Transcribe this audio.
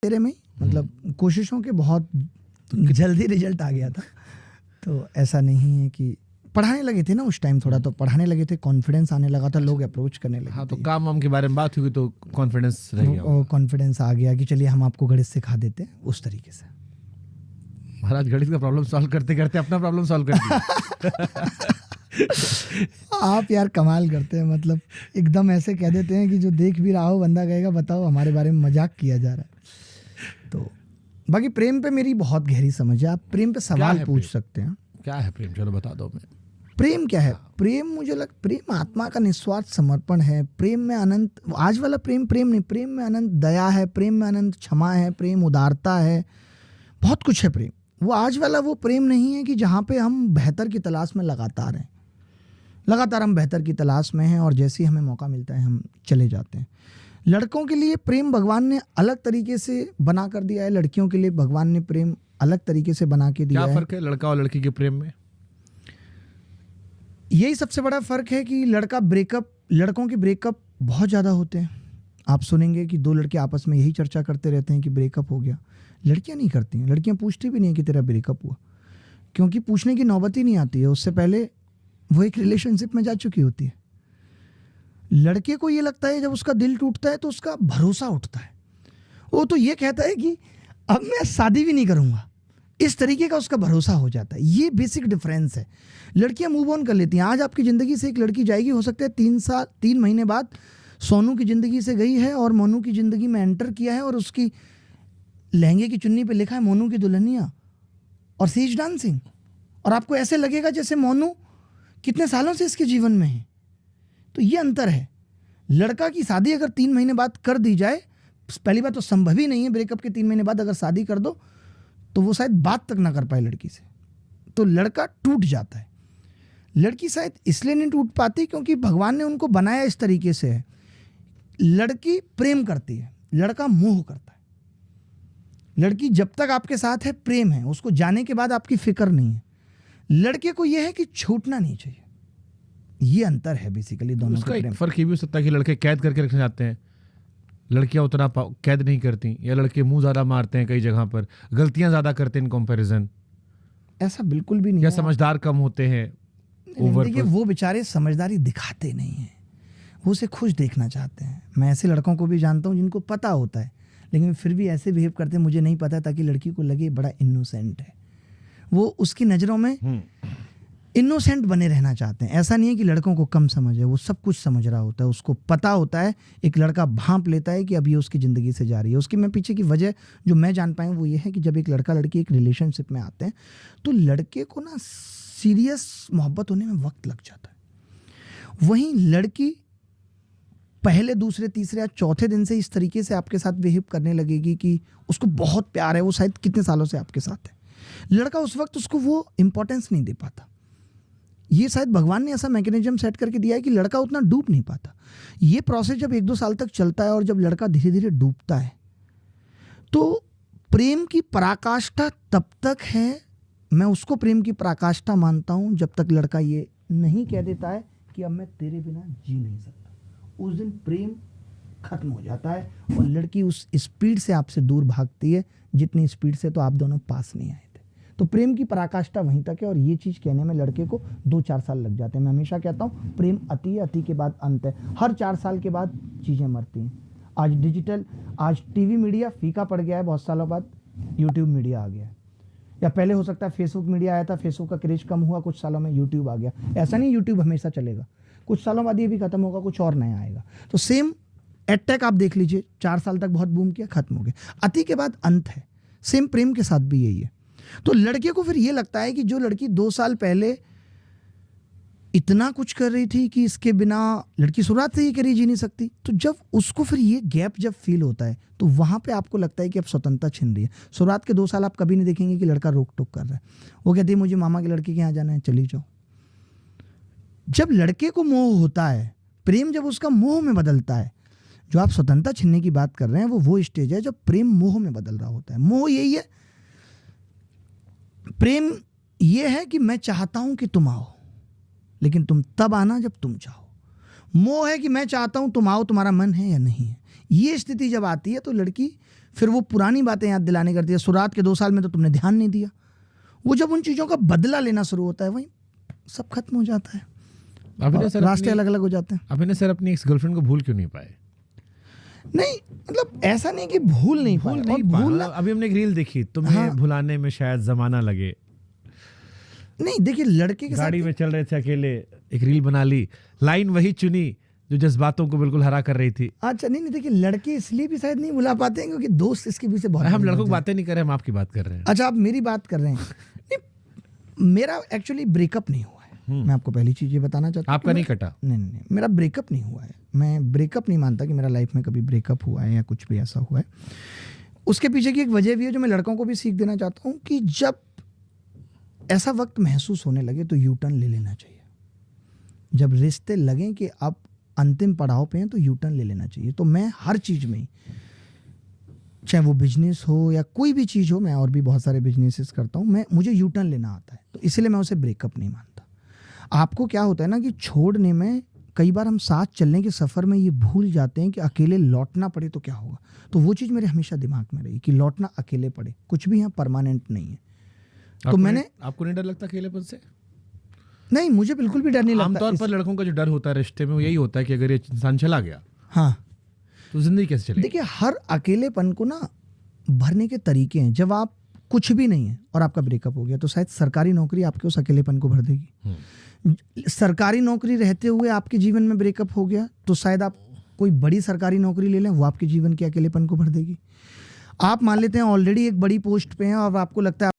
तेरे में मतलब कोशिशों के बहुत जल्दी रिजल्ट आ गया था। तो ऐसा नहीं है कि पढ़ाने लगे थे ना उस टाइम, थोड़ा तो पढ़ाने लगे थे, कॉन्फिडेंस आने लगा था, लोग अप्रोच करने लगे। हाँ, तो काम वाम के बारे में बात हुई तो कॉन्फिडेंस रह गया होगा। कॉन्फिडेंस आ गया कि चलिए हम आपको गणित सिखा देते हैं, उस तरीके से। महाराज गणित का प्रॉब्लम सॉल्व करते करते अपना प्रॉब्लम सॉल्व कर दिया। आप यार कमाल करते हैं, मतलब एकदम ऐसे कह देते हैं कि जो देख भी रहा हो बंदा कहेगा बताओ हमारे बारे में मजाक किया जा रहा है। तो बाकी प्रेम पे मेरी बहुत गहरी समझ है, आप प्रेम पे सवाल पूछ सकते हैं। क्या है प्रेम, चलो बता दो। मैं प्रेम क्या है? प्रेम मुझे प्रेम आत्मा का निस्वार्थ समर्पण है। प्रेम में अनंत, आज वाला प्रेम प्रेम नहीं, प्रेम में अनंत दया है, प्रेम में अनंत क्षमा है, प्रेम उदारता है, बहुत कुछ है प्रेम। वो आज वाला वो प्रेम नहीं है कि जहाँ पे हम बेहतर की तलाश में लगातार हैं, लगातार हम बेहतर की तलाश में हैं और जैसे ही हमें मौका मिलता है हम चले जाते हैं। लड़कों के लिए प्रेम भगवान ने अलग तरीके से बना कर दिया है, लड़कियों के लिए भगवान ने प्रेम अलग तरीके से बना के दिया है। क्या फर्क है लड़का और लड़की के प्रेम में? यही सबसे बड़ा फ़र्क है कि लड़कों के ब्रेकअप बहुत ज़्यादा होते हैं। आप सुनेंगे कि दो लड़के आपस में यही चर्चा करते रहते हैं कि ब्रेकअप हो गया। लड़कियां नहीं करती हैं, लड़कियां पूछती भी नहीं कि तेरा ब्रेकअप हुआ, क्योंकि पूछने की नौबत ही नहीं आती है, उससे पहले वो एक रिलेशनशिप में जा चुकी होती है। लड़के को ये लगता है जब उसका दिल टूटता है तो उसका भरोसा उठता है, वो तो ये कहता है कि अब मैं शादी भी नहीं करूँगा, इस तरीके का उसका भरोसा हो जाता है। ये बेसिक डिफरेंस है। लड़कियां मूव ऑन कर लेती हैं। आज आपकी ज़िंदगी से एक लड़की जाएगी, हो सकता है 3 महीने बाद सोनू की ज़िंदगी से गई है और मोनू की ज़िंदगी में एंटर किया है और उसकी लहंगे की चुन्नी पे लिखा है मोनू की दुल्हनिया और सी इज डांसिंग, और आपको ऐसे लगेगा जैसे मोनू कितने सालों से इसके जीवन में है। तो ये अंतर है। लड़का की शादी अगर 3 महीने बाद कर दी जाए, पहली बात तो संभव ही नहीं है, ब्रेकअप के 3 महीने बाद अगर शादी कर दो तो वो शायद बात तक ना कर पाए लड़की से, तो लड़का टूट जाता है। लड़की शायद इसलिए नहीं टूट पाती क्योंकि भगवान ने उनको बनाया इस तरीके से है। लड़की प्रेम करती है, लड़का मोह करता है। लड़की जब तक आपके साथ है प्रेम है, उसको जाने के बाद आपकी फिक्र नहीं है। लड़के को यह है कि छूटना नहीं चाहिए। ये अंतर है बेसिकली दोनों उसका के एक प्रेम। फर्क ये भी हो सकता है कि लड़के कैद करके रखना चाहते हैं, लड़कियां उतना कैद नहीं करती, या लड़के मुंह ज्यादा मारते हैं, कई जगह पर गलतियां ज्यादा करते हैं इन कंपैरिजन। ऐसा बिल्कुल भी नहीं या है। समझदार कम होते हैं। देखिए वो बेचारे समझदारी दिखाते नहीं हैं, वो उसे खुश देखना चाहते हैं। मैं ऐसे लड़कों को भी जानता हूँ जिनको पता होता है लेकिन फिर भी ऐसे बिहेव करते हैं, मुझे नहीं पता, ताकि लड़की को लगे बड़ा इनोसेंट है। वो उसकी नज़रों में इनोसेंट बने रहना चाहते हैं। ऐसा नहीं है कि लड़कों को कम समझ है, वो सब कुछ समझ रहा होता है, उसको पता होता है। एक लड़का भांप लेता है कि अब ये उसकी ज़िंदगी से जा रही है। उसकी मैं पीछे की वजह जो मैं जान पाया वो ये है कि जब एक लड़का लड़की एक रिलेशनशिप में आते हैं तो लड़के को ना सीरियस मोहब्बत होने में वक्त लग जाता है। वहीं लड़की पहले, दूसरे, तीसरे या चौथे दिन से इस तरीके से आपके साथ बिहेव करने लगेगी कि उसको बहुत प्यार है, वो शायद कितने सालों से आपके साथ है। लड़का उस वक्त उसको वो इंपॉर्टेंस नहीं दे पाता। ये शायद भगवान ने ऐसा मैकेनिज्म सेट करके दिया है कि लड़का उतना डूब नहीं पाता। ये प्रोसेस जब 1-2 साल तक चलता है और जब लड़का धीरे धीरे डूबता है तो प्रेम की पराकाष्ठा तब तक है, मैं उसको प्रेम की पराकाष्ठा मानता हूं जब तक लड़का ये नहीं कह देता है कि अब मैं तेरे बिना जी नहीं सकता। उस दिन प्रेम खत्म हो जाता है और लड़की उस स्पीड से आपसे दूर भागती है जितनी स्पीड से तो आप दोनों पास नहीं आए थे। तो प्रेम की पराकाष्ठा वहीं तक है और ये चीज़ कहने में लड़के को 2-4 साल लग जाते हैं। मैं हमेशा कहता हूँ प्रेम अति है, अति के बाद अंत है। हर 4 साल के बाद चीज़ें मरती हैं। आज टीवी मीडिया फीका पड़ गया है, बहुत सालों बाद यूट्यूब मीडिया आ गया है। या पहले हो सकता है फेसबुक मीडिया आया था, फेसबुक का क्रेज कम हुआ, कुछ सालों में यूट्यूब आ गया। ऐसा नहीं यूट्यूब हमेशा चलेगा, कुछ सालों बाद ये भी खत्म होगा, कुछ और नया आएगा। तो सेम एडटेक आप देख लीजिए, 4 साल तक बहुत बूम किया, खत्म हो गया। अति के बाद अंत है। सेम प्रेम के साथ भी यही है। तो लड़के को फिर ये लगता है कि जो लड़की 2 साल पहले इतना कुछ कर रही थी कि इसके बिना लड़की शुरुआत से ही करी जी नहीं सकती, तो जब उसको फिर ये गैप जब फील होता है तो वहाँ पे आपको लगता है कि अब स्वतंत्रता छिन रही है। शुरुआत के 2 साल आप कभी नहीं देखेंगे कि लड़का रोक टोक कर रहा है। वो कहती है मुझे मामा के लड़के के यहाँ जाना है, चली जाओ। जब लड़के को मोह होता है, प्रेम जब उसका मोह में बदलता है, जो आप स्वतंत्रता छीनने की बात कर रहे हैं वो स्टेज है जब प्रेम मोह में बदल रहा होता है। मोह यही है, प्रेम ये है कि मैं चाहता हूं कि तुम आओ लेकिन तुम तब आना जब तुम चाहो। मोह है कि मैं चाहता हूं तुम आओ, तुम्हारा मन है या नहीं है। ये स्थिति जब आती है तो लड़की फिर वो पुरानी बातें याद दिलाने करती है, शुरुआत के 2 साल में तो तुमने ध्यान नहीं दिया। वो जब उन चीज़ों का बदला लेना शुरू होता है, वहीं सब खत्म हो जाता है, रास्ते अलग अलग हो जाते हैं। अभिनय सर अपनी एक्स गर्लफ्रेंड को भूल क्यों नहीं पाए? नहीं, मतलब ऐसा नहीं कि भूल नहीं पाए। अभी हमने एक रील देखी, तुम्हें भुलाने में शायद जमाना लगे। नहीं, देखिए लड़के के साथ गाड़ी में चल रहे थे अकेले, एक रील बना ली, लाइन वही चुनी जो जज्बातों को बिल्कुल हरा कर रही थी। अच्छा, नहीं देखिए लड़के इसलिए भी शायद नहीं भुला पाते हैं क्योंकि दोस्त इसके पीछे बहुत। हम लड़कों की बातें नहीं कर रहे, हम आपकी बात कर रहे हैं। अच्छा, आप मेरी बात कर रहे हैं। नहीं, मेरा एक्चुअली ब्रेकअप नहीं हुआ है। मैं आपको पहली चीज ये बताना चाहता हूँ। आपका नहीं कटा? नहीं, मेरा ब्रेकअप नहीं हुआ है। मैं ब्रेकअप नहीं मानता कि मेरा लाइफ में कभी ब्रेकअप हुआ है या कुछ भी ऐसा हुआ है। उसके पीछे की एक वजह भी है जो मैं लड़कों को भी सीख देना चाहता हूँ कि जब ऐसा वक्त महसूस होने लगे तो यू टर्न ले लेना चाहिए। जब रिश्ते लगें कि आप अंतिम पड़ाव पे हैं तो यू टर्न ले लेना चाहिए। तो मैं हर चीज़ में, चाहे वो बिजनेस हो या कोई भी चीज़ हो, मैं और भी बहुत सारे बिजनेसेस करता हूँ, मुझे यू टर्न लेना आता है, तो इसलिए मैं उसे ब्रेकअप नहीं मानता। आपको क्या होता है ना कि छोड़ने में कई बार हम साथ चलने के सफ़र में ये भूल जाते हैं कि अकेले लौटना पड़े तो क्या होगा। तो वो चीज़ मेरे हमेशा दिमाग में रही कि लौटना अकेले पड़े, कुछ भी यहाँ परमानेंट नहीं है। तो मैंने, आपको नहीं डर लगता अकेलेपन से? नहीं, मुझे बिल्कुल भी डर नहीं लगता। आमतौर पर लड़कों का जो डर होता है रिश्ते में वो यही होता है कि अगर ये इंसान चला गया, हाँ, तो जिंदगी कैसे चलेगी? देखिए हर अकेलेपन को ना भरने के तरीके हैं। जब आप कुछ भी नहीं है और आपका ब्रेकअप हो गया तो शायद सरकारी नौकरी आपके उस अकेलेपन को भर देगी। सरकारी नौकरी रहते हुए आपके जीवन में ब्रेकअप हो गया तो शायद आप कोई बड़ी सरकारी नौकरी ले लें, वो आपके जीवन के अकेलेपन को भर देगी। आप मान लेते हैं ऑलरेडी एक बड़ी पोस्ट पे हैं और आपको लगता है